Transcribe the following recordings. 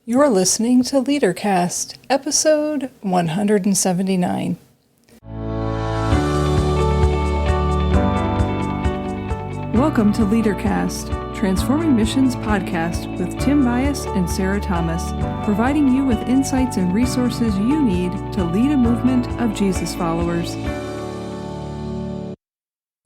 You're listening to LeaderCast, episode 179. Welcome to LeaderCast, Transforming Missions podcast with Tim Bias and Sarah Thomas, providing you with insights and resources you need to lead a movement of Jesus followers.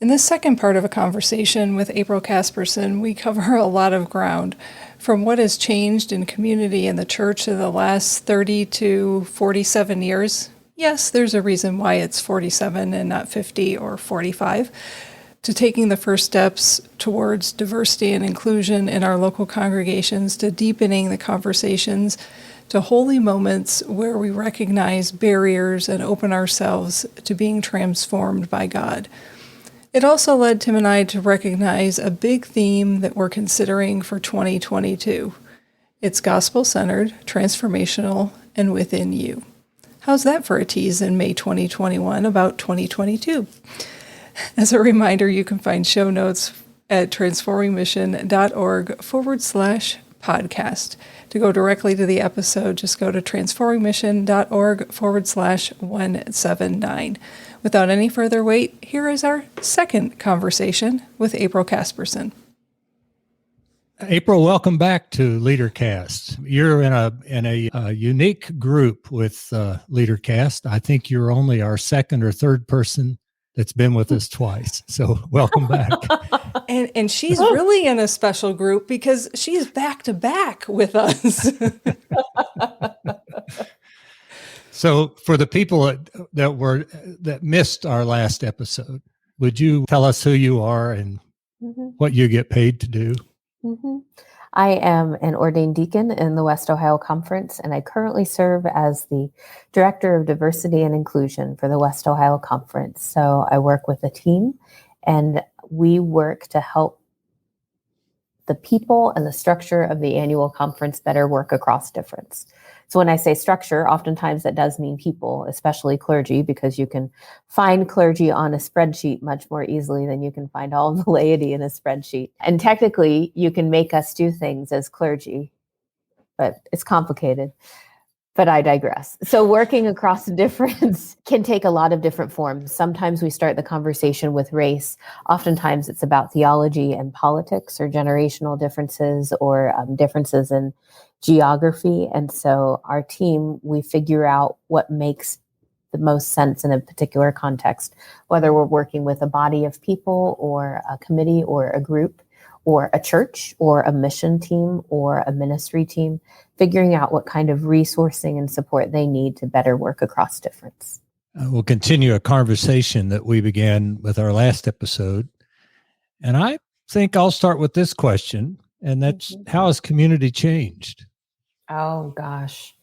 In this second part of a conversation with April Casperson, we cover a lot of ground, from what has changed in community and the church in the last 30 to 47 years. Yes, there's a reason why it's 47 and not 50 or 45. To taking the first steps towards diversity and inclusion in our local congregations, to deepening the conversations, to holy moments where we recognize barriers and open ourselves to being transformed by God. It also led Tim and I to recognize a big theme that we're considering for 2022. It's gospel-centered, transformational, and within you. How's that for a tease in May 2021 about 2022? As a reminder, you can find show notes at transformingmission.org/podcast. To go directly to the episode, just go to transformingmission.org/179. Without any further wait, here is our second conversation with April Casperson. April, welcome back to LeaderCast. You're in a unique group with LeaderCast. I think you're only our second or third person that's been with us twice. So welcome back. And she's really in a special group because she's back to back with us. So for the people that missed our last episode, would you tell us who you are and what you get paid to do? I am an ordained deacon in the West Ohio Conference, and I currently serve as the Director of Diversity and Inclusion for the West Ohio Conference. So I work with a team, and we work to help the people and the structure of the annual conference better work across difference. So when I say structure, oftentimes that does mean people, especially clergy, because you can find clergy on a spreadsheet much more easily than you can find all of the laity in a spreadsheet. And technically, you can make us do things as clergy, but it's complicated. But I digress. So working across difference can take a lot of different forms. Sometimes we start the conversation with race. Oftentimes it's about theology and politics or generational differences or differences in geography. And so our team, we figure out what makes the most sense in a particular context, whether we're working with a body of people or a committee or a group or a church or a mission team or a ministry team, figuring out what kind of resourcing and support they need to better work across difference. We'll continue a conversation that we began with our last episode. And I think I'll start with this question, and that's how has community changed? Oh, gosh.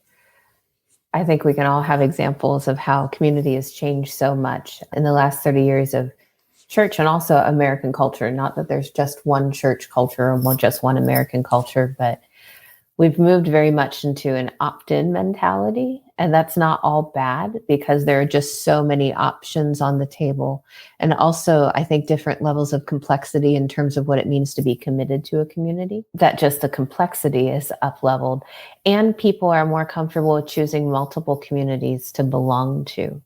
I think we can all have examples of how community has changed so much in the last 30 years of church and also American culture. Not that there's just one church culture or just one American culture, but we've moved very much into an opt-in mentality. And that's not all bad because there are just so many options on the table. And also, I think different levels of complexity in terms of what it means to be committed to a community, that just the complexity is up-leveled. And people are more comfortable with choosing multiple communities to belong to.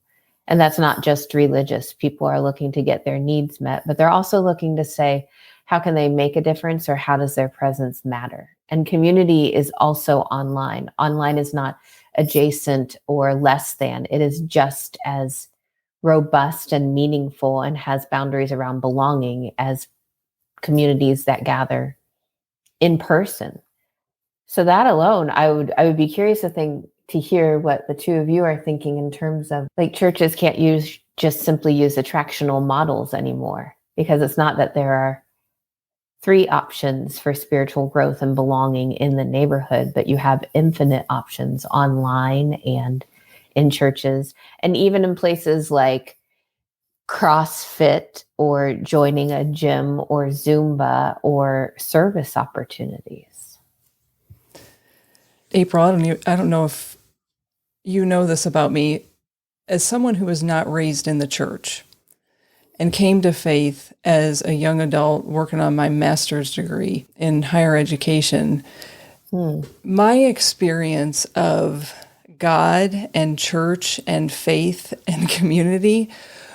And that's not just religious. People are looking to get their needs met, but they're also looking to say, how can they make a difference or how does their presence matter? And community is also online. Online is not adjacent or less than. It is just as robust and meaningful and has boundaries around belonging as communities that gather in person. So that alone, I would be curious to hear what the two of you are thinking in terms of, like, churches can't just simply use attractional models anymore, because it's not that there are 3 options for spiritual growth and belonging in the neighborhood, but you have infinite options online and in churches, and even in places like CrossFit or joining a gym or Zumba or service opportunities. April, I don't know if you know this about me. As someone who was not raised in the church and came to faith as a young adult working on my master's degree in higher education, Hmm. My experience of God and church and faith and community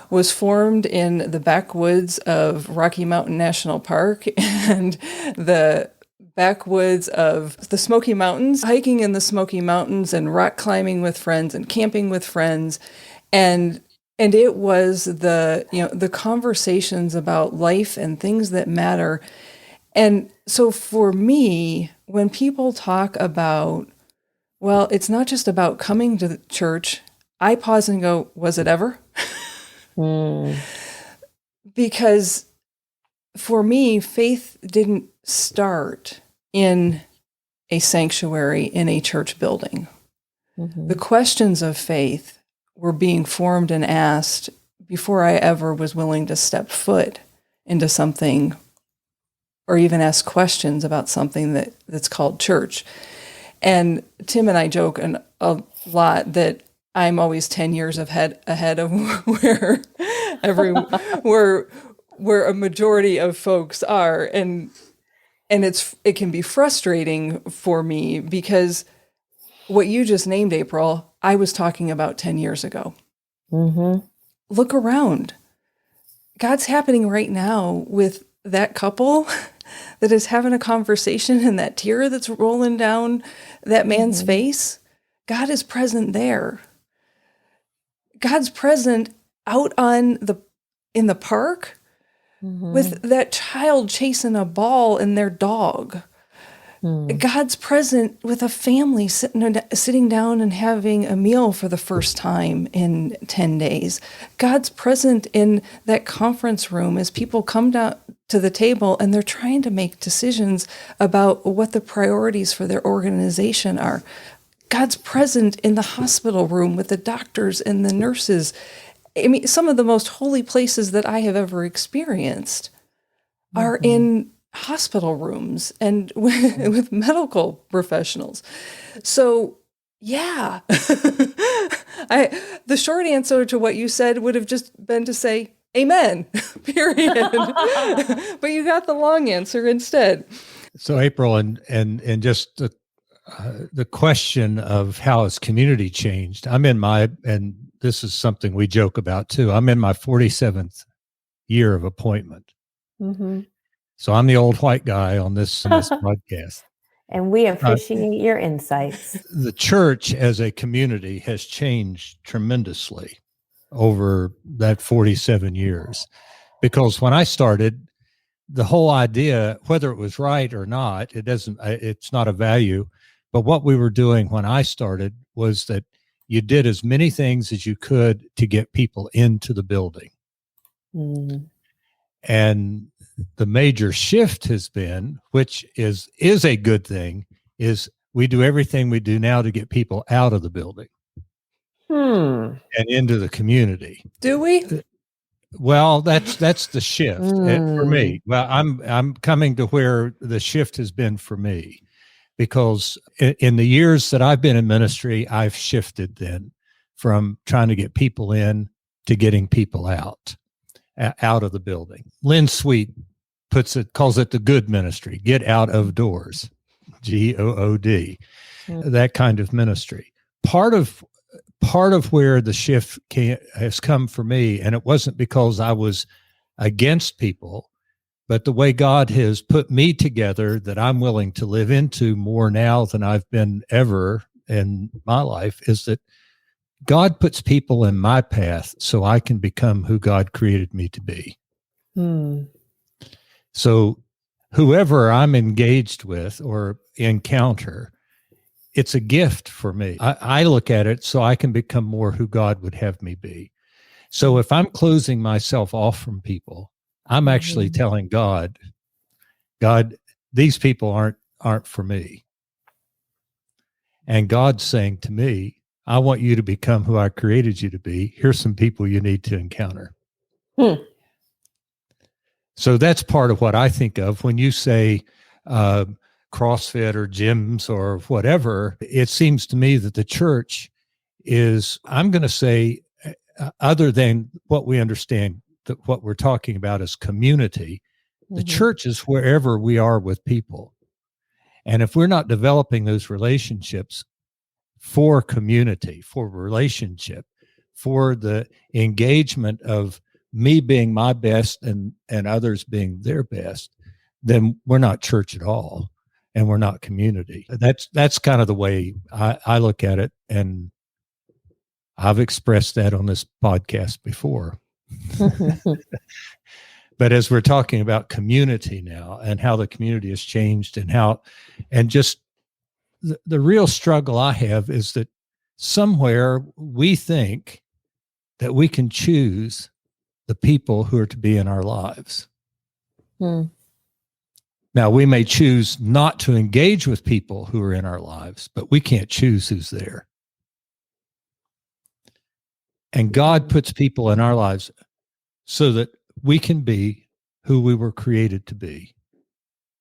was formed in the backwoods of Rocky Mountain National Park and the backwoods of the Smoky Mountains, hiking in the Smoky Mountains and rock climbing with friends and camping with friends. And it was the conversations about life and things that matter. And so for me, when people talk about, well, it's not just about coming to the church, I pause and go, was it ever? Hmm. Because for me, faith didn't start in a sanctuary, in a church building. Mm-hmm. The questions of faith were being formed and asked before I ever was willing to step foot into something or even ask questions about something that's called church. And Tim and I joke a lot that I'm always 10 years ahead of where where a majority of folks are. And it can be frustrating for me because what you just named, April, I was talking about 10 years ago. Mm-hmm. Look around. God's happening right now with that couple that is having a conversation and that tear that's rolling down that man's face. God is present there. God's present out in the park with that child chasing a ball and their dog. God's present with a family sitting down and having a meal for the first time in 10 days. God's present in that conference room as people come down to the table and they're trying to make decisions about what the priorities for their organization are. God's present in the hospital room with the doctors and the nurses. I mean, some of the most holy places that I have ever experienced are in hospital rooms and with medical professionals. So, yeah, the short answer to what you said would have just been to say, amen, period. But you got the long answer instead. So April, and just the question of how has community changed? And this is something we joke about too. I'm in my 47th year of appointment. Mm-hmm. So I'm the old white guy on this podcast. And we appreciate your insights. The church as a community has changed tremendously over that 47 years. Because when I started, the whole idea, whether it was right or not, it's not a value. But what we were doing when I started was that you did as many things as you could to get people into the building. Mm. And the major shift has been, which is a good thing, is we do everything we do now to get people out of the building and into the community. Do we? Well, that's the shift for me. Well, I'm coming to where the shift has been for me, because in the years that I've been in ministry, I've shifted then from trying to get people in to getting people out of the building. Lynn Sweet calls it the good ministry, get out of doors, GOOD, that kind of ministry. Part of where the shift has come for me, and it wasn't because I was against people, but the way God has put me together that I'm willing to live into more now than I've been ever in my life, is that God puts people in my path so I can become who God created me to be. So whoever I'm engaged with or encounter, it's a gift for me. I look at it so I can become more who God would have me be. So if I'm closing myself off from people, I'm actually telling God, these people aren't for me. And God's saying to me, I want you to become who I created you to be. Here's some people you need to encounter. So that's part of what I think of when you say CrossFit or gyms or whatever. It seems to me that the church is, I'm going to say, other than what we understand, that what we're talking about is community, the church is wherever we are with people. And if we're not developing those relationships for community, for relationship, for the engagement of me being my best and others being their best, then we're not church at all, and we're not community. That's kind of the way I look at it, and I've expressed that on this podcast before. But as we're talking about community now and how the community has changed and just the real struggle I have is that somewhere we think that we can choose the people who are to be in our lives. Now, we may choose not to engage with people who are in our lives, but we can't choose who's there. And God puts people in our lives so that we can be who we were created to be.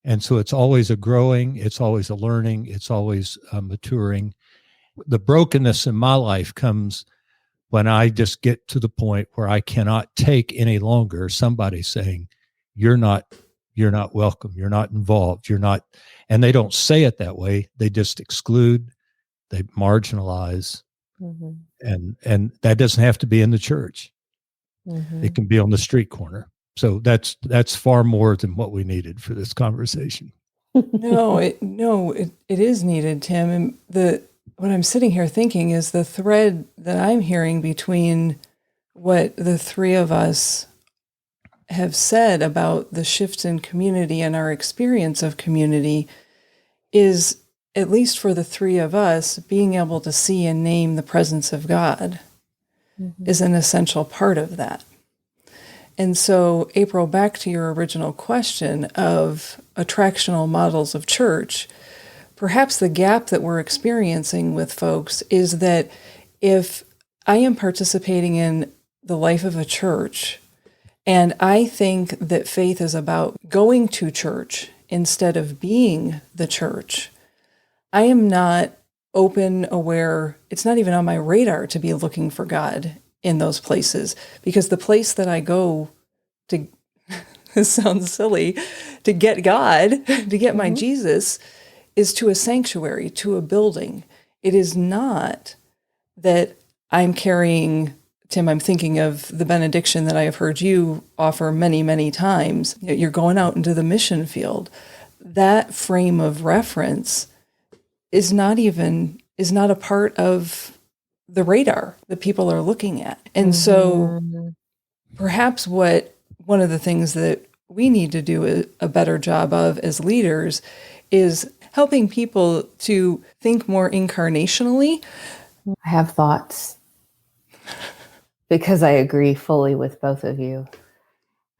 And so it's always a growing, it's always a learning, it's always a maturing. The brokenness in my life comes when I just get to the point where I cannot take any longer somebody saying, you're not welcome, you're not involved, you're not, and they don't say it that way. They just exclude, they marginalize. And that doesn't have to be in the church. It can be on the street corner. So that's far more than what we needed for this conversation. No, it is needed, Tim. And what I'm sitting here thinking is the thread that I'm hearing between what the three of us have said about the shifts in community and our experience of community is, at least for the three of us, being able to see and name the presence of God is an essential part of that. And so, April, back to your original question of attractional models of church, perhaps the gap that we're experiencing with folks is that if I am participating in the life of a church, and I think that faith is about going to church instead of being the church, I am not open, aware. It's not even on my radar to be looking for God in those places, because the place that I go to, this sounds silly, to get God, to get my Jesus, is to a sanctuary, to a building. It is not that I'm carrying, Tim, I'm thinking of the benediction that I have heard you offer many, many times. You're going out into the mission field. That frame of reference is not a part of the radar that people are looking at. And so perhaps one of the things that we need to do a better job of as leaders is helping people to think more incarnationally. I have thoughts because I agree fully with both of you.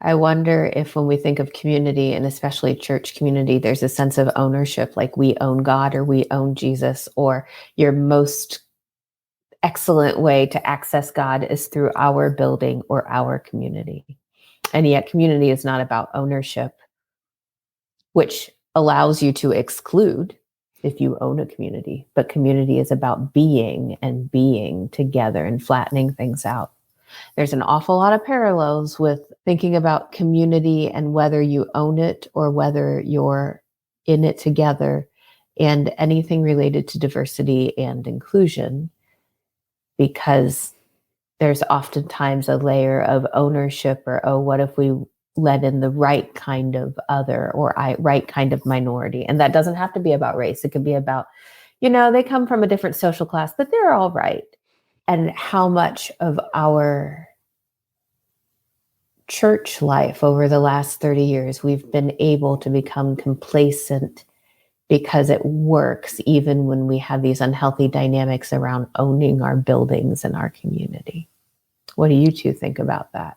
I wonder if when we think of community, and especially church community, there's a sense of ownership, like we own God or we own Jesus, or your most excellent way to access God is through our building or our community. And yet community is not about ownership, which allows you to exclude if you own a community. But community is about being and being together and flattening things out. There's an awful lot of parallels with thinking about community and whether you own it or whether you're in it together, and anything related to diversity and inclusion, because there's oftentimes a layer of ownership or, oh, what if we let in the right kind of other or right kind of minority? And that doesn't have to be about race. It could be about, they come from a different social class, but they're all right. And how much of our church life over the last 30 years, we've been able to become complacent because it works even when we have these unhealthy dynamics around owning our buildings and our community. What do you two think about that?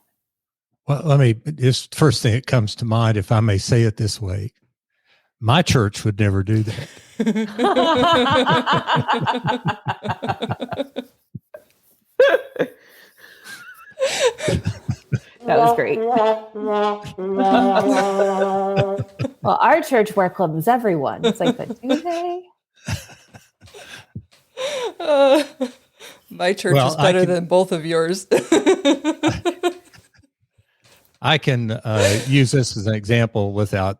Well, just first thing that comes to mind, if I may say it this way, my church would never do that. That was great. Well, our church welcomes everyone. It's like, but do they? My church is better than both of yours. I can use this as an example without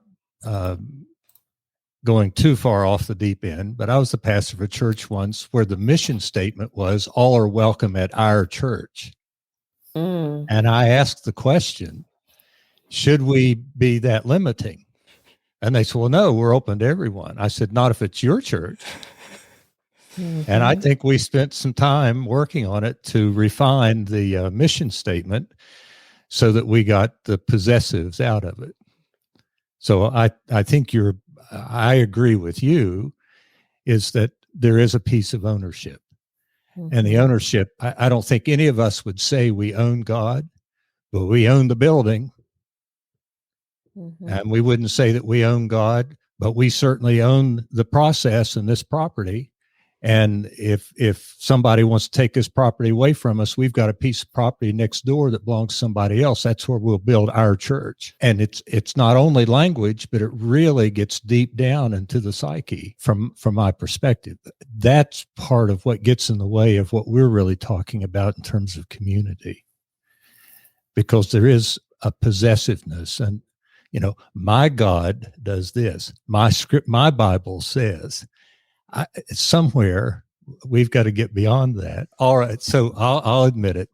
going too far off the deep end, but I was the pastor of a church once where the mission statement was, all are welcome at our church. And I asked the question, should we be that limiting? And they said, well, no, we're open to everyone. I said, not if it's your church. And I think we spent some time working on it to refine the mission statement so that we got the possessives out of it. So I think I agree with you, is that there is a piece of ownership. And the ownership, I don't think any of us would say we own God, but we own the building. And we wouldn't say that we own God, but we certainly own the process and this property. And if somebody wants to take this property away from us, we've got a piece of property next door that belongs to somebody else. That's where we'll build our church. And it's not only language, but it really gets deep down into the psyche from my perspective. That's part of what gets in the way of what we're really talking about in terms of community. Because there is a possessiveness, and my God does this. My Bible says. Somewhere we've got to get beyond that. All right, so I'll admit it.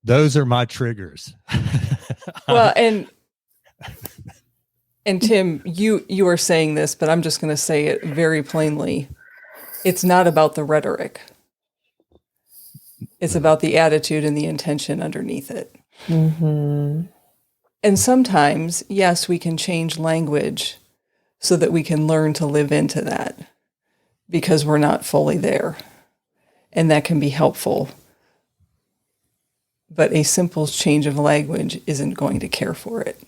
Those are my triggers. Well, and Tim, you are saying this, but I'm just going to say it very plainly. It's not about the rhetoric. It's about the attitude and the intention underneath it. And sometimes, yes, we can change language so that we can learn to live into that, because we're not fully there. And that can be helpful. But a simple change of language isn't going to care for it.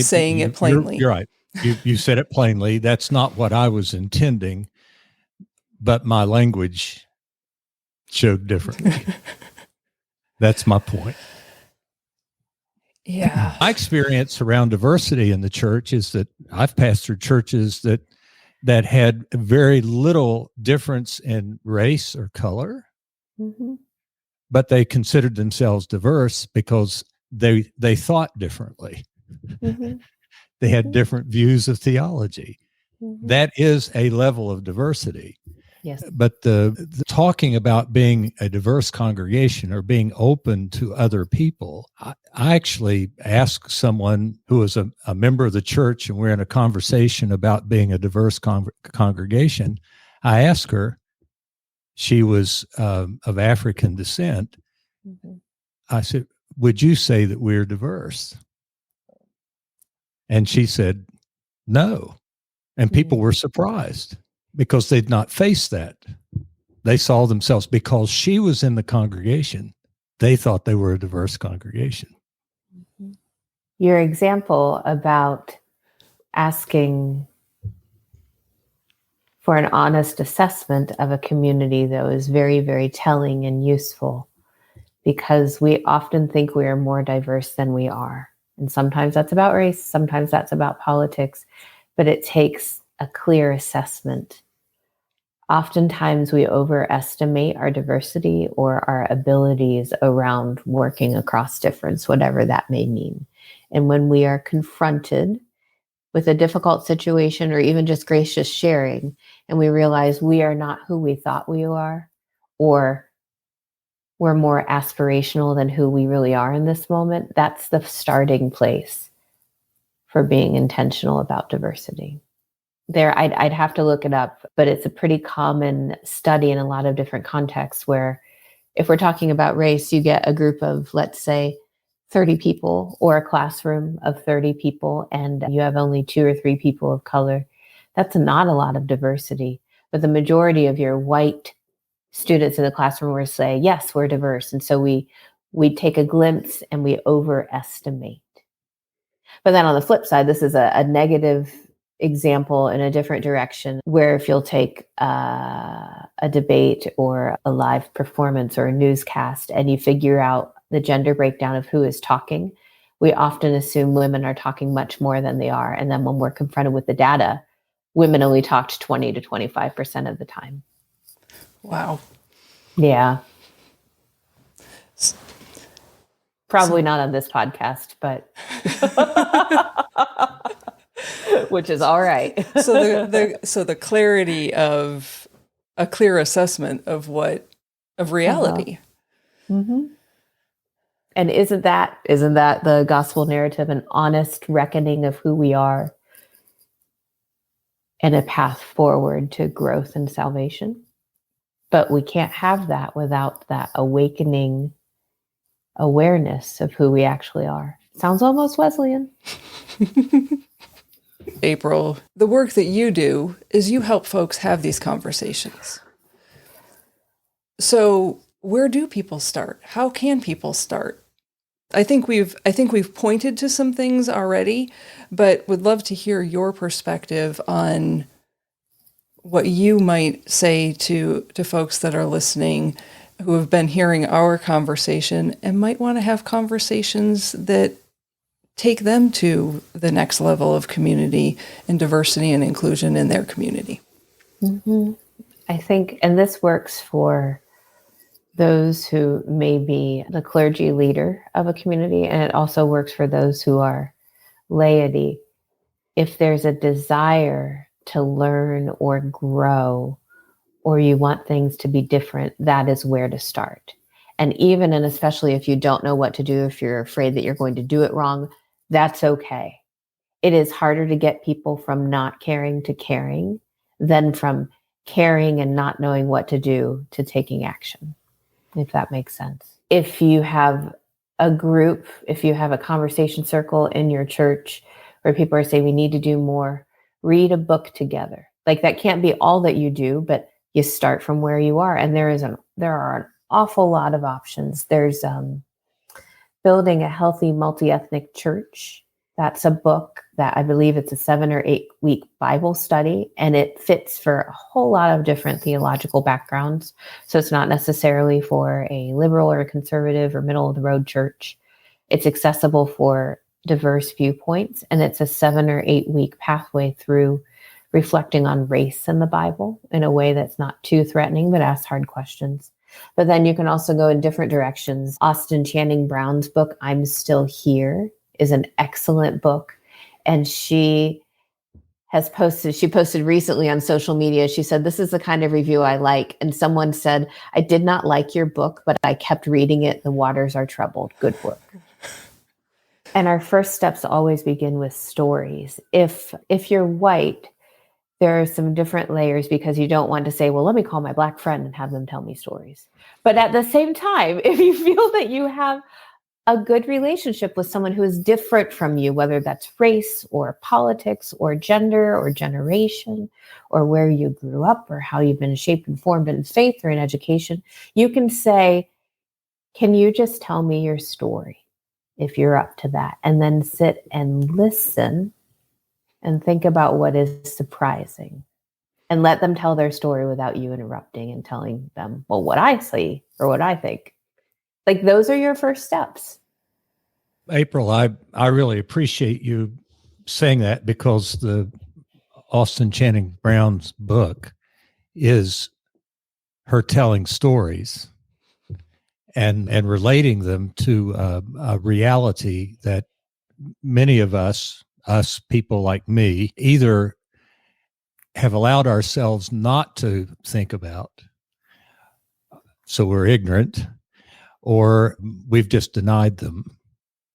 Saying it plainly. You're right. You said it plainly. That's not what I was intending, but my language showed differently. That's my point. Yeah. My experience around diversity in the church is that I've pastored churches that had very little difference in race or color, but they considered themselves diverse because they thought differently. They had different views of theology. That is a level of diversity. Yes. But the talking about being a diverse congregation or being open to other people, I actually asked someone who was a member of the church, and we're in a conversation about being a diverse congregation. I asked her, she was of African descent. I said, would you say that we're diverse? And she said, no. And people were surprised, because they'd not faced that. They saw themselves, because she was in the congregation, they thought they were a diverse congregation. Your example about asking for an honest assessment of a community, though, is very, very telling and useful, because we often think we are more diverse than we are. And sometimes that's about race, sometimes that's about politics, but it takes a clear assessment. Oftentimes we overestimate our diversity or our abilities around working across difference, whatever that may mean. And when we are confronted with a difficult situation, or even just gracious sharing, and we realize we are not who we thought we are, or we're more aspirational than who we really are in this moment, that's the starting place for being intentional about diversity. I'd have to look it up, but it's a pretty common study in a lot of different contexts, where if we're talking about race, you get a group of, let's say, 30 people, or a classroom of 30 people, and you have only 2 or 3 people of color. That's not a lot of diversity, but the majority of your white students in the classroom will say, yes, we're diverse. And so we take a glimpse and we overestimate. But then on the flip side, this is a negative example in a different direction, where if you'll take a debate or a live performance or a newscast, and you figure out the gender breakdown of who is talking, we often assume women are talking much more than they are. And then when we're confronted with the data, women only talked 20 to 25% of the time. Wow. Yeah. Probably not on this podcast, but which is all right. So the clarity of a clear assessment of reality. Mm-hmm. And isn't that the gospel narrative, an honest reckoning of who we are and a path forward to growth and salvation? But we can't have that without that awakening awareness of who we actually are. Sounds almost Wesleyan. April, the work that you do is you help folks have these conversations. So where do people start? How can people start? I think we've pointed to some things already, but would love to hear your perspective on what you might say to folks that are listening who have been hearing our conversation and might want to have conversations that take them to the next level of community and diversity and inclusion in their community. Mm-hmm. I think, and this works for those who may be the clergy leader of a community, and it also works for those who are laity. If there's a desire to learn or grow, or you want things to be different, that is where to start. And even and especially if you don't know what to do, if you're afraid that you're going to do it wrong, that's okay. It is harder to get people from not caring to caring than from caring and not knowing what to do to taking action, if that makes sense. If you have a group, if you have a conversation circle in your church where people are saying we need to do more, read a book together. Like that can't be all that you do, but you start from where you are. And there are an awful lot of options. There's Building a Healthy Multi-Ethnic Church. That's a book that I believe it's a 7 or 8 week Bible study, and it fits for a whole lot of different theological backgrounds. So it's not necessarily for a liberal or a conservative or middle of the road church. It's accessible for diverse viewpoints, and it's a 7 or 8 week pathway through reflecting on race in the Bible in a way that's not too threatening, but asks hard questions. But then you can also go in different directions. Austin Channing Brown's book, I'm Still Here, is an excellent book. And she posted recently on social media, she said, this is the kind of review I like. And someone said, I did not like your book, but I kept reading it. The waters are troubled. Good work. And our first steps always begin with stories. If you're white, there are some different layers because you don't want to say, well, let me call my Black friend and have them tell me stories. But at the same time, if you feel that you have a good relationship with someone who is different from you, whether that's race or politics or gender or generation or where you grew up or how you've been shaped and formed in faith or in education, you can say, can you just tell me your story if you're up to that? And then sit and listen and think about what is surprising and let them tell their story without you interrupting and telling them, well, what I see or what I think. Like those are your first steps. April, I really appreciate you saying that because the Austin Channing Brown's book is her telling stories and relating them to a reality that many of us people like me, either have allowed ourselves not to think about, so we're ignorant, or we've just denied them.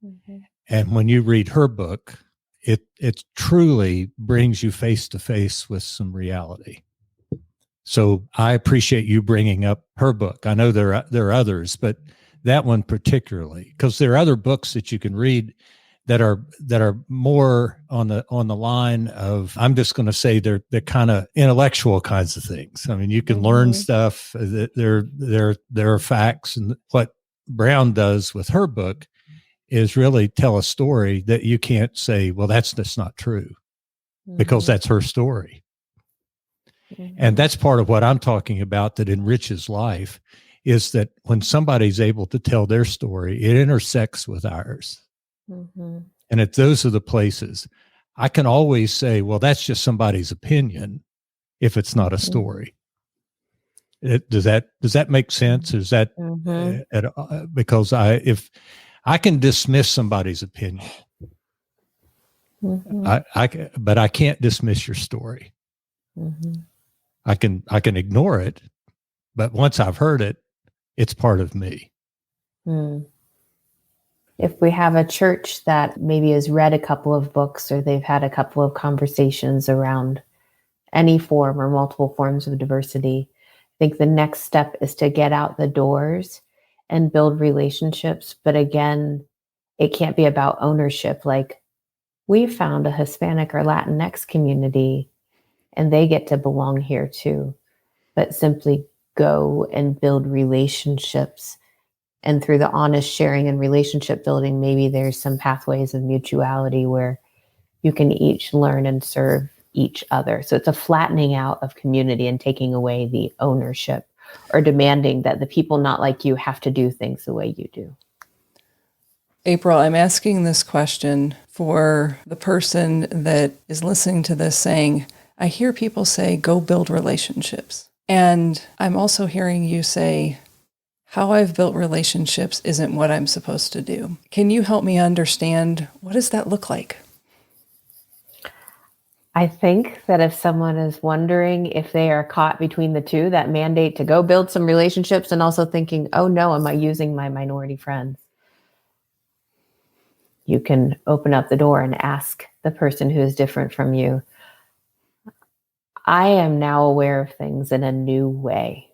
Mm-hmm. And when you read her book, it truly brings you face to face with some reality. So I appreciate you bringing up her book. I know there are others, but that one particularly, because there are other books that you can read that are more on the line of, I'm just going to say they're kind of intellectual kinds of things. I mean, you can learn stuff. There are facts, and what Brown does with her book is really tell a story that you can't say, well, that's just not true, because that's her story. And that's part of what I'm talking about that enriches life, is that when somebody's able to tell their story, it intersects with ours. Mm-hmm. And if those are the places, I can always say, well, that's just somebody's opinion if it's not a story. Does that make sense? Is that because if I can dismiss somebody's opinion, But I can't dismiss your story. I can ignore it, but once I've heard it, it's part of me. If we have a church that maybe has read a couple of books or they've had a couple of conversations around any form or multiple forms of diversity, I think the next step is to get out the doors and build relationships. But again, it can't be about ownership. Like, we found a Hispanic or Latinx community and they get to belong here too. But simply go and build relationships. And through the honest sharing and relationship building, maybe there's some pathways of mutuality where you can each learn and serve each other. So it's a flattening out of community and taking away the ownership or demanding that the people not like you have to do things the way you do. April, I'm asking this question for the person that is listening to this saying, I hear people say, go build relationships. And I'm also hearing you say, how I've built relationships isn't what I'm supposed to do. Can you help me understand, what does that look like? I think that if someone is wondering if they are caught between the two, that mandate to go build some relationships and also thinking, oh no, am I using my minority friends? You can open up the door and ask the person who is different from you, I am now aware of things in a new way.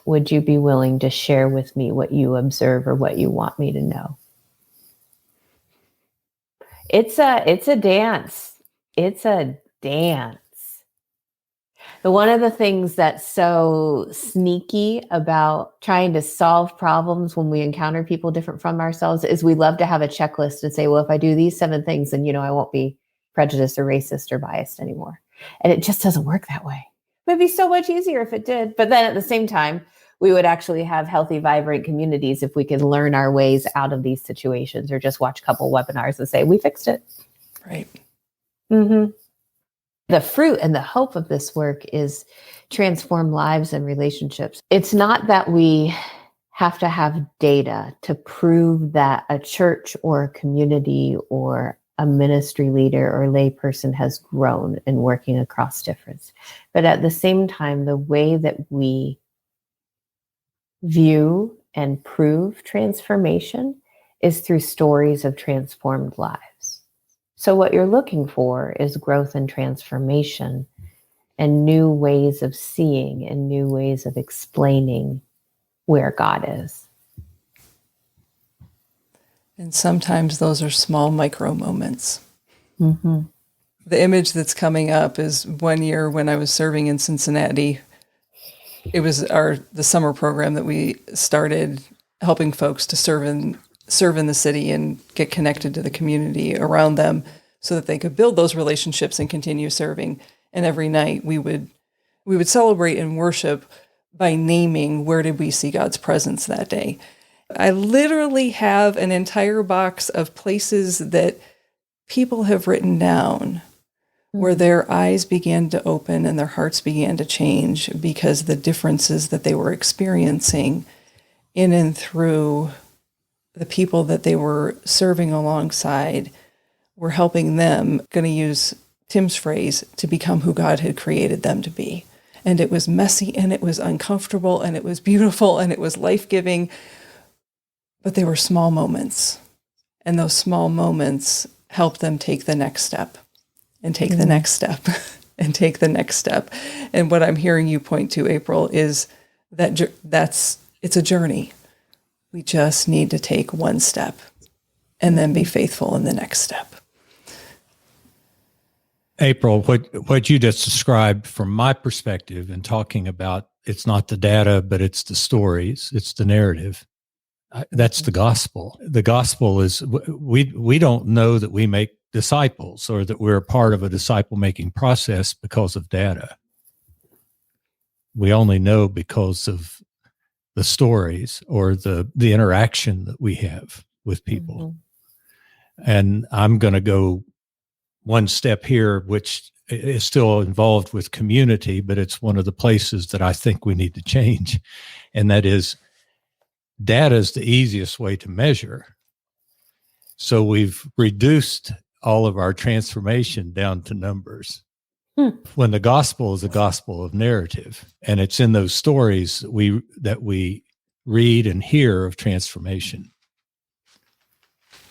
Would you be willing to share with me what you observe or what you want me to know? It's a dance. It's a dance. But one of the things that's so sneaky about trying to solve problems when we encounter people different from ourselves is we love to have a checklist and say, well, if I do these 7 things, then, I won't be prejudiced or racist or biased anymore. And it just doesn't work that way. It would be so much easier if it did. But then at the same time, we would actually have healthy, vibrant communities if we could learn our ways out of these situations or just watch a couple webinars and say, we fixed it. Right. Mm-hmm. The fruit and the hope of this work is transform lives and relationships. It's not that we have to have data to prove that a church or a community or a ministry leader or layperson has grown in working across difference. But at the same time, the way that we view and prove transformation is through stories of transformed lives. So what you're looking for is growth and transformation and new ways of seeing and new ways of explaining where God is. And sometimes those are small micro moments. Mm-hmm. The image that's coming up is one year when I was serving in Cincinnati. It was the summer program that we started, helping folks to serve in the city and get connected to the community around them so that they could build those relationships and continue serving. And every night we would celebrate and worship by naming where did we see God's presence that day. I literally have an entire box of places that people have written down where their eyes began to open and their hearts began to change because the differences that they were experiencing in and through the people that they were serving alongside were helping them, going to use Tim's phrase, to become who God had created them to be. And it was messy and it was uncomfortable and it was beautiful and it was life-giving, but they were small moments. And those small moments helped them take the next step and take the next step and take the next step. And what I'm hearing you point to, April, is that it's a journey. We just need to take one step and then be faithful in the next step. April, what you just described from my perspective and talking about, it's not the data, but it's the stories, it's the narrative. That's the gospel. The gospel is we don't know that we make disciples or that we're a part of a disciple-making process because of data. We only know because of the stories or the interaction that we have with people. Mm-hmm. And I'm going to go one step here, which is still involved with community, but it's one of the places that I think we need to change. And that is, data is the easiest way to measure. So we've reduced all of our transformation down to numbers. Hmm. When the gospel is a gospel of narrative, and it's in those stories that we read and hear of transformation.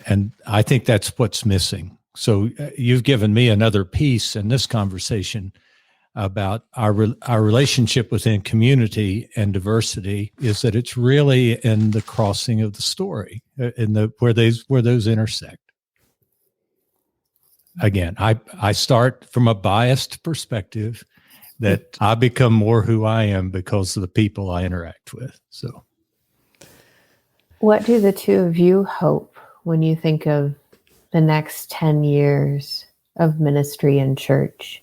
And I think that's what's missing. So you've given me another piece in this conversation about our relationship within community and diversity, is that it's really in the crossing of the story, where those intersect. Again, I start from a biased perspective that I become more who I am because of the people I interact with. So, what do the two of you hope when you think of the next 10 years of ministry in church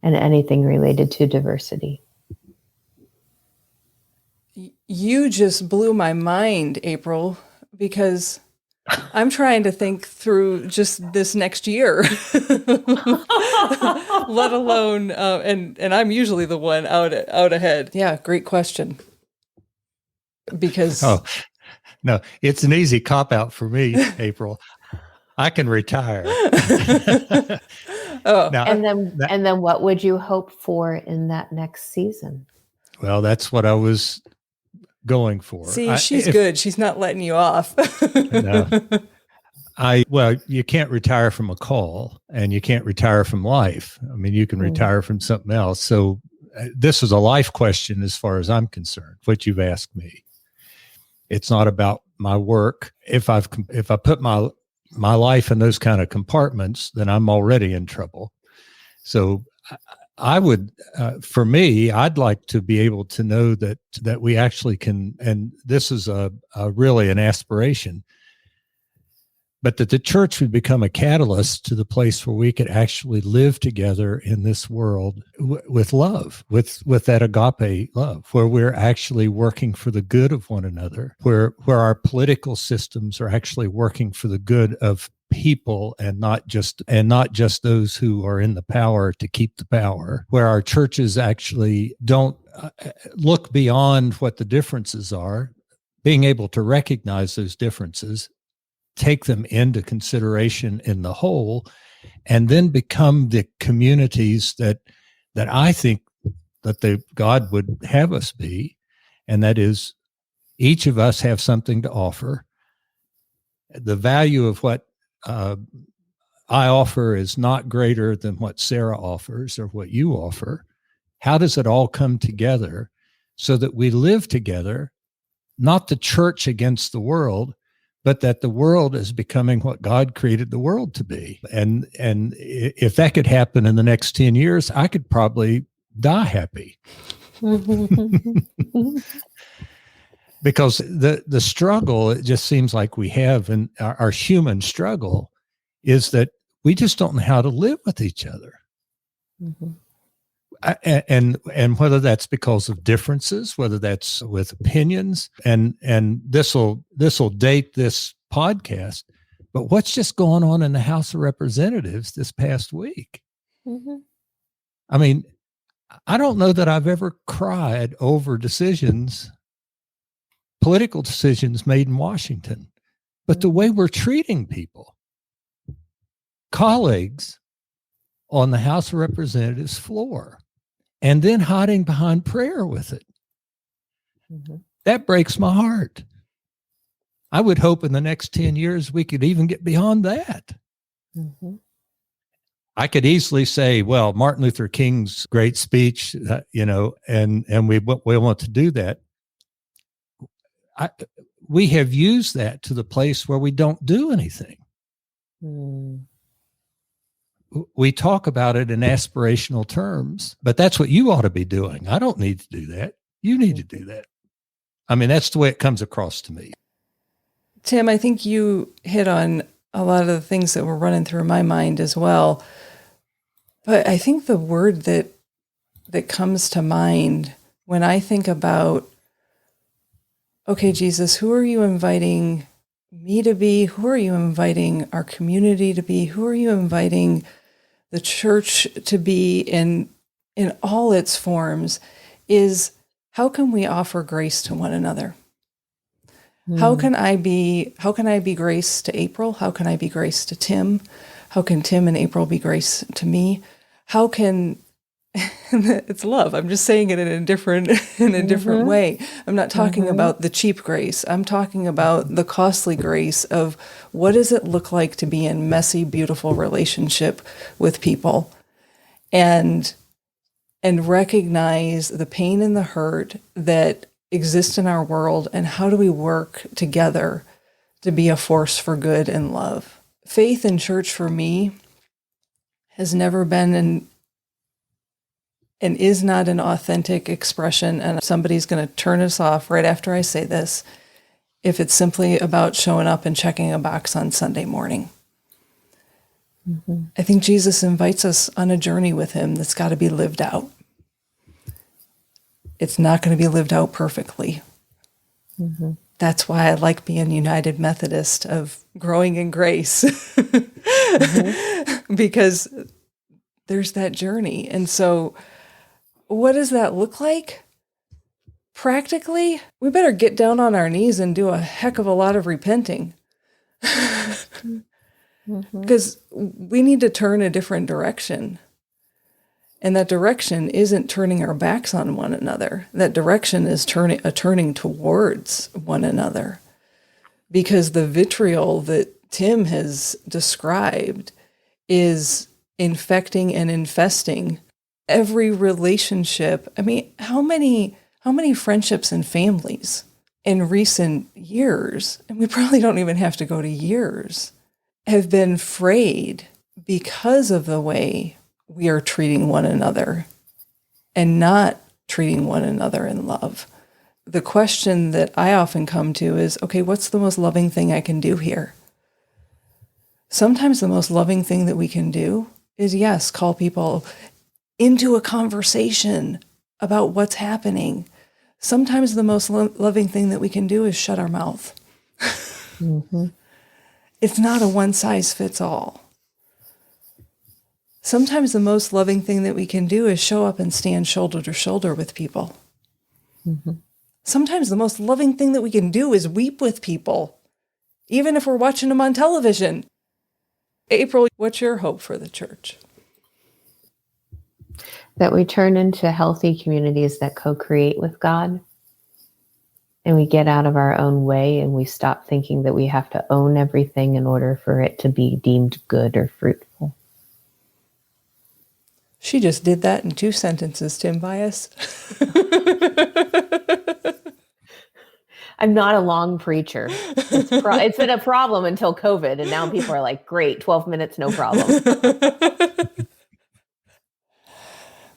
and anything related to diversity? You just blew my mind, April, because I'm trying to think through just this next year, let alone, and I'm usually the one out ahead. Yeah, great question. Because no, it's an easy cop out for me, April. I can retire. Now, and then what would you hope for in that next season? Well, that's what I was going for. See, she's good. She's not letting you off. No. Well, you can't retire from a call, and you can't retire from life. I mean, you can retire from something else. So this is a life question as far as I'm concerned, what you've asked me. It's not about my work. If I put my life in those kind of compartments, then I'm already in trouble. So I would, for me, I'd like to be able to know that we actually can, and this is a really an aspiration, but that the church would become a catalyst to the place where we could actually live together in this world with love, with that agape love, where we're actually working for the good of one another, where our political systems are actually working for the good of people and not just those who are in the power to keep the power, where our churches actually don't look beyond what the differences are, being able to recognize those differences, take them into consideration in the whole, and then become the communities that I think that God would have us be, and that is each of us have something to offer. The value of what I offer is not greater than what Sarah offers or what you offer. How does it all come together so that we live together, not the church against the world, but that the world is becoming what God created the world to be? And if that could happen in the next 10 years, I could probably die happy. Because the struggle, it just seems like we have, and our human struggle is that we just don't know how to live with each other. Mm-hmm. And whether that's because of differences, whether that's with opinions, and this will date this podcast, but what's just going on in the House of Representatives this past week? Mm-hmm. I mean, I don't know that I've ever cried over political decisions made in Washington, but the way we're treating people, colleagues on the House of Representatives floor, and then hiding behind prayer with it. Mm-hmm. That breaks my heart. I would hope in the next 10 years we could even get beyond that. Mm-hmm. I could easily say, well, Martin Luther King's great speech, and we want to do that. We have used that to the place where we don't do anything. Mm. We talk about it in aspirational terms, but that's what you ought to be doing. I don't need to do that. You need to do that. I mean, that's the way it comes across to me. Tim, I think you hit on a lot of the things that were running through my mind as well. But I think the word that comes to mind when I think about, okay, Jesus, who are you inviting me to be? Who are you inviting our community to be? Who are you inviting the church to be in all its forms? Is how can we offer grace to one another? How can I be grace to April? How can I be grace to Tim? How can Tim and April be grace to me? How can it's love. I'm just saying it in a different way. I'm not talking about the cheap grace. I'm talking about the costly grace of what does it look like to be in messy, beautiful relationship with people, and recognize the pain and the hurt that exist in our world, and how do we work together to be a force for good and love. Faith in church for me has never been and is not an authentic expression, and somebody's going to turn us off right after I say this, if it's simply about showing up and checking a box on Sunday morning. I think Jesus invites us on a journey with him that's got to be lived out. It's not going to be lived out perfectly. That's why I like being United Methodist of growing in grace, because there's that journey. And so what does that look like? Practically, we better get down on our knees and do a heck of a lot of repenting. Because we need to turn a different direction. And that direction isn't turning our backs on one another. That direction is turning towards one another. Because the vitriol that Tim has described is infecting and infesting every relationship. I mean, how many friendships and families in recent years, and we probably don't even have to go to years, have been frayed because of the way we are treating one another and not treating one another in love. The question that I often come to is, okay, what's the most loving thing I can do here? Sometimes the most loving thing that we can do is, yes, call people into a conversation about what's happening. Sometimes the most loving thing that we can do is shut our mouth. It's not a one-size-fits-all. Sometimes the most loving thing that we can do is show up and stand shoulder to shoulder with people. Sometimes the most loving thing that we can do is weep with people, even if we're watching them on television. April, what's your hope for the church? That we turn into healthy communities that co-create with God, and we get out of our own way, and we stop thinking that we have to own everything in order for it to be deemed good or fruitful. She just did that in 2 sentences, Tim Bias. I'm not a long preacher. It's been a problem until COVID, and now people are like, great, 12 minutes, no problem.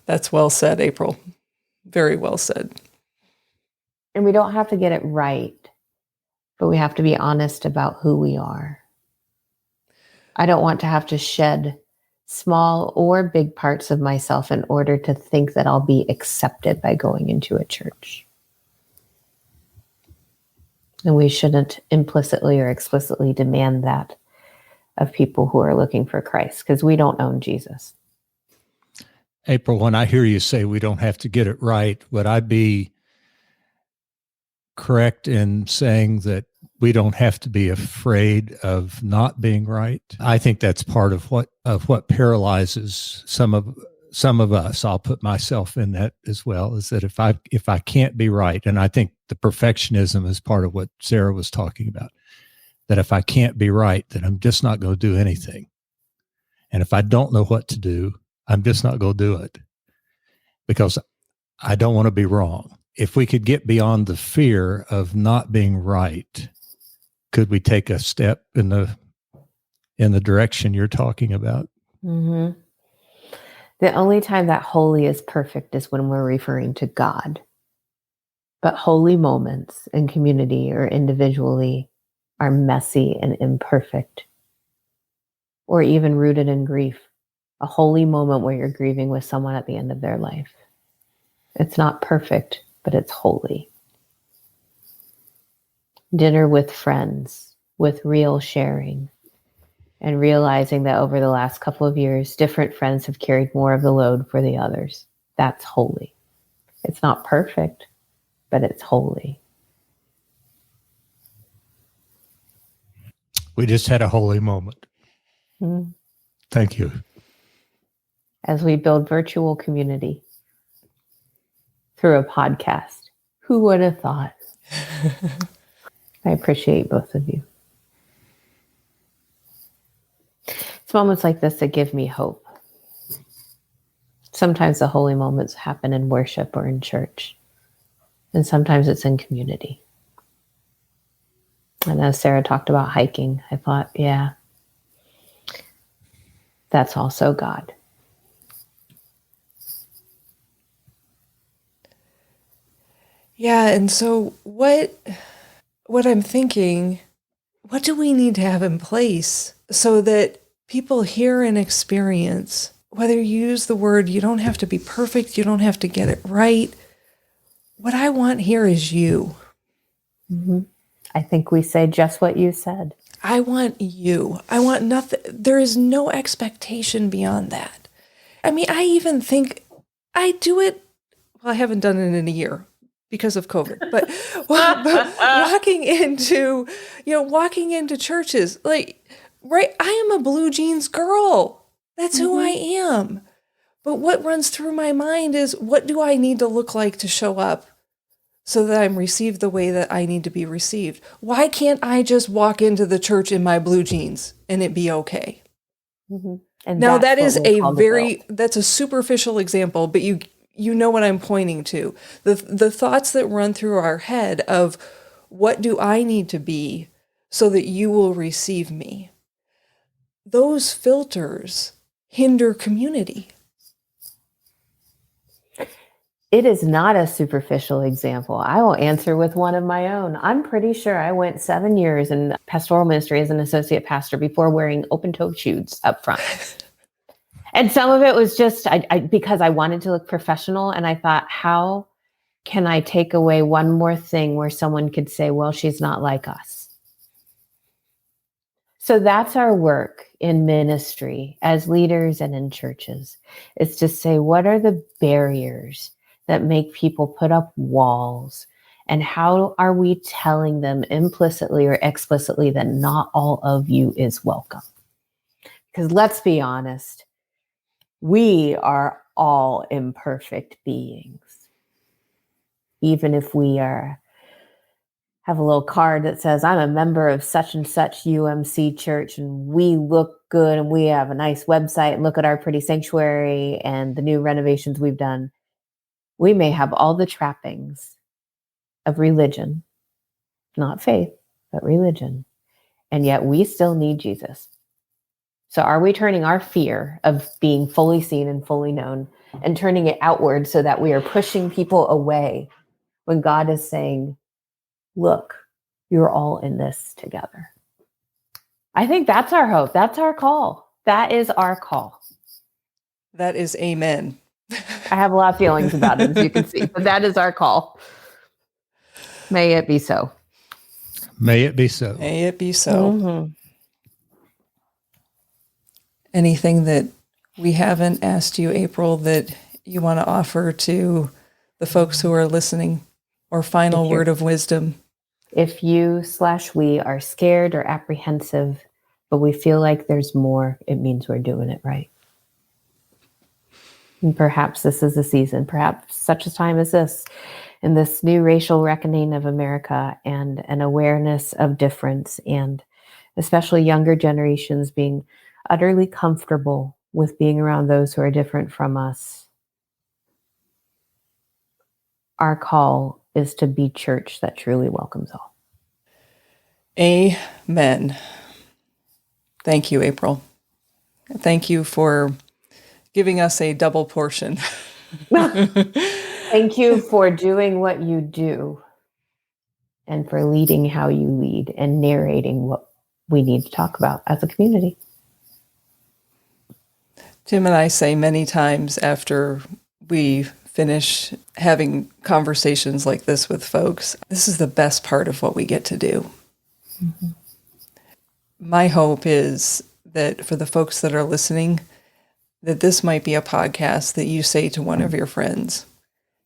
That's well said, April. Very well said. And we don't have to get it right, but we have to be honest about who we are. I don't want to have to shed small or big parts of myself in order to think that I'll be accepted by going into a church. And we shouldn't implicitly or explicitly demand that of people who are looking for Christ, because we don't own Jesus. April, when I hear you say we don't have to get it right, would I be correct in saying that we don't have to be afraid of not being right? I think that's part of what paralyzes some of us. I'll put myself in that as well, is that if I can't be right, and I think the perfectionism is part of what Sarah was talking about, that if I can't be right, then I'm just not going to do anything. And if I don't know what to do, I'm just not going to do it because I don't want to be wrong. If we could get beyond the fear of not being right, could we take a step in the direction you're talking about? The only time that holy is perfect is when we're referring to God. But holy moments in community or individually are messy and imperfect, or even rooted in grief. A holy moment where you're grieving with someone at the end of their life. It's not perfect, but it's holy. Dinner with friends, with real sharing, and realizing that over the last couple of years, different friends have carried more of the load for the others. That's holy. It's not perfect, but it's holy. We just had a holy moment. Thank you. as we build virtual community through a podcast. Who would have thought? I appreciate both of you. It's moments like this that give me hope. Sometimes the holy moments happen in worship or in church, and sometimes it's in community. And as Sarah talked about hiking, I thought, yeah, that's also God. Yeah, and so what I'm thinking, what do we need to have in place so that people hear and experience, whether you use the word, you don't have to be perfect, you don't have to get it right. What I want here is you. Mm-hmm. I think we say just what you said. I want you. I want nothing. There is no expectation beyond that. I mean, I even think I do it. Well, I haven't done it in a year because of COVID, but walking into churches, like, right. I am a blue jeans girl. That's who I am. But what runs through my mind is, what do I need to look like to show up so that I'm received the way that I need to be received? Why can't I just walk into the church in my blue jeans and it be okay? Mm-hmm. And Now that is a that's a superficial example, but you know what I'm pointing to. The thoughts that run through our head of, what do I need to be so that you will receive me? Those filters hinder community. It is not a superficial example. I will answer with one of my own. I'm pretty sure I went 7 years in pastoral ministry as an associate pastor before wearing open-toed shoes up front. And some of it was just because I wanted to look professional. And I thought, how can I take away one more thing where someone could say, well, she's not like us? So that's our work in ministry as leaders and in churches, is to say, what are the barriers that make people put up walls? And how are we telling them implicitly or explicitly that not all of you is welcome? Because let's be honest, we are all imperfect beings. Even if we have a little card that says, I'm a member of such and such UMC church, and we look good, and we have a nice website, and look at our pretty sanctuary and the new renovations we've done. We may have all the trappings of religion, not faith, but religion. And yet we still need Jesus. So are we turning our fear of being fully seen and fully known and turning it outward so that we are pushing people away when God is saying, look, you're all in this together? I think that's our hope. That's our call. That is our call. That is amen. I have a lot of feelings about it, as you can see, but that is our call. May it be so. May it be so. May it be so. Mm-hmm. Anything that we haven't asked you, April, that you want to offer to the folks who are listening, or final word of wisdom? If you/we are scared or apprehensive, but we feel like there's more, it means we're doing it right. And perhaps this is a season, perhaps such a time as this, in this new racial reckoning of America, and an awareness of difference, and especially younger generations being utterly comfortable with being around those who are different from us. Our call is to be church that truly welcomes all. Amen. Thank you, April. Thank you for giving us a double portion. Thank you for doing what you do, and for leading how you lead, and narrating what we need to talk about as a community. Tim and I say many times after we finish having conversations like this with folks, this is the best part of what we get to do. Mm-hmm. My hope is that for the folks that are listening, that this might be a podcast that you say to one of your friends,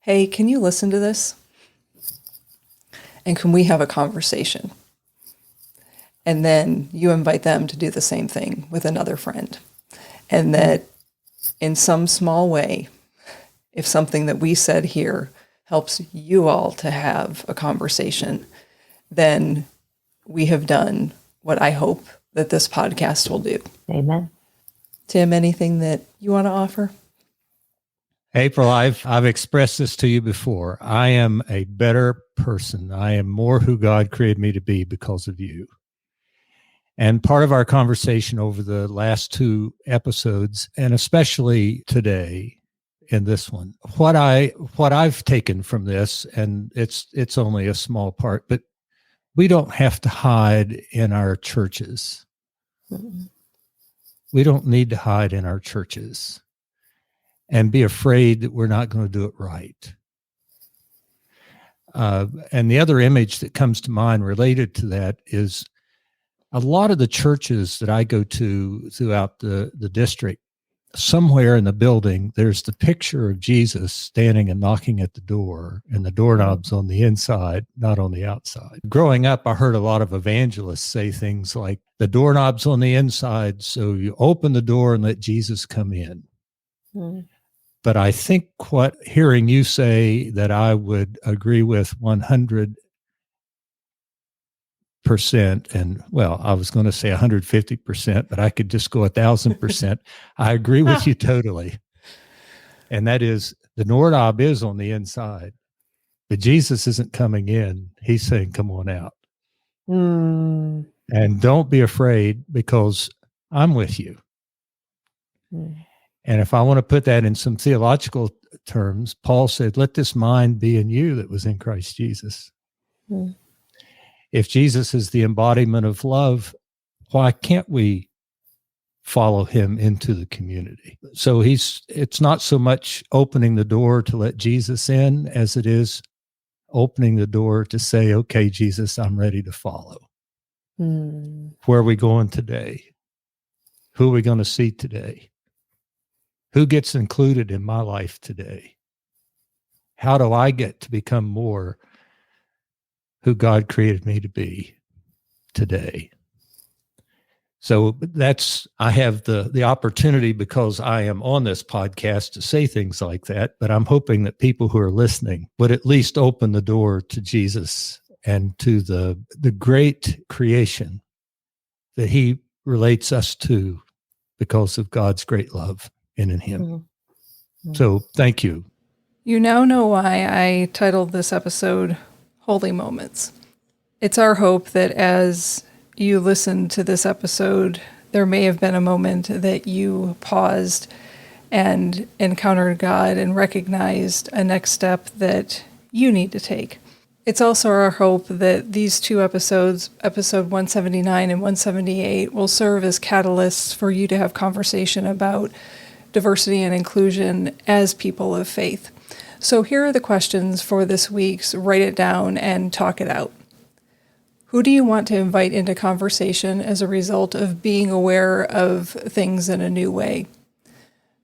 hey, can you listen to this? And can we have a conversation? And then you invite them to do the same thing with another friend. And that in some small way, if something that we said here helps you all to have a conversation, then we have done what I hope that this podcast will do. Amen. Tim, anything that you want to offer? April, I've expressed this to you before. I am a better person. I am more who God created me to be because of you. And part of our conversation over the last two episodes, and especially today in this one, what I've taken from this, and it's only a small part, but we don't have to hide in our churches. We don't need to hide in our churches and be afraid that we're not going to do it right. And the other image that comes to mind related to that is a lot of the churches that I go to throughout the district, somewhere in the building, there's the picture of Jesus standing and knocking at the door, and the doorknob's on the inside, not on the outside. Growing up, I heard a lot of evangelists say things like, the doorknob's on the inside, so you open the door and let Jesus come in. But I think hearing you say that I would agree with 100%, and well, I was going to say 150%, but I could just go 1,000%. I agree with you totally. And that is, the doorknob is on the inside, but Jesus isn't coming in. He's saying, come on out. And don't be afraid, because I'm with you. And if I want to put that in some theological terms, Paul said, let this mind be in you that was in Christ Jesus. If Jesus is the embodiment of love, why can't we follow him into the community? So it's not so much opening the door to let Jesus in as it is opening the door to say, okay, Jesus, I'm ready to follow. Where are we going today? Who are we going to see today? Who gets included in my life today? How do I get to become more who God created me to be today? So I have the opportunity, because I am on this podcast, to say things like that, but I'm hoping that people who are listening would at least open the door to Jesus and to the great creation that he relates us to because of God's great love in him. So thank you. You now know why I titled this episode Holy Moments. It's our hope that as you listen to this episode, there may have been a moment that you paused and encountered God and recognized a next step that you need to take. It's also our hope that these two episodes, episode 179 and 178, will serve as catalysts for you to have conversation about diversity and inclusion as people of faith. So here are the questions for this week's Write It Down and Talk It Out. Who do you want to invite into conversation as a result of being aware of things in a new way?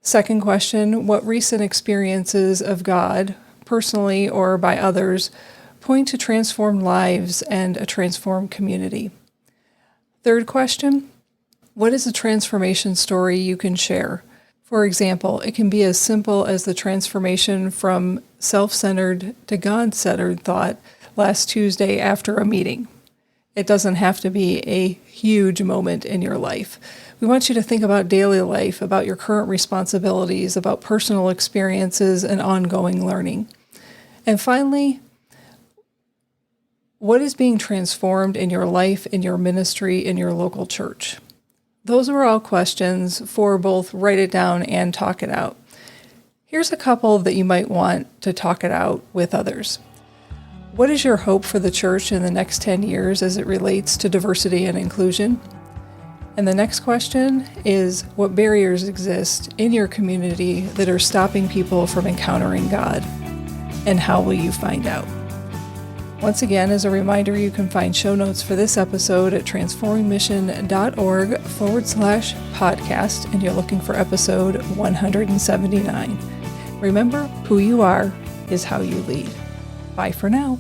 Second question, what recent experiences of God, personally or by others, point to transformed lives and a transformed community? Third question, what is a transformation story you can share? For example, it can be as simple as the transformation from self-centered to God-centered thought last Tuesday after a meeting. It doesn't have to be a huge moment in your life. We want you to think about daily life, about your current responsibilities, about personal experiences and ongoing learning. And finally, what is being transformed in your life, in your ministry, in your local church? Those are all questions for both Write It Down and Talk It Out. Here's a couple that you might want to talk it out with others. What is your hope for the church in the next 10 years as it relates to diversity and inclusion? And the next question is, what barriers exist in your community that are stopping people from encountering God? And how will you find out? Once again, as a reminder, you can find show notes for this episode at transformingmission.org/podcast, and you're looking for episode 179. Remember, who you are is how you lead. Bye for now.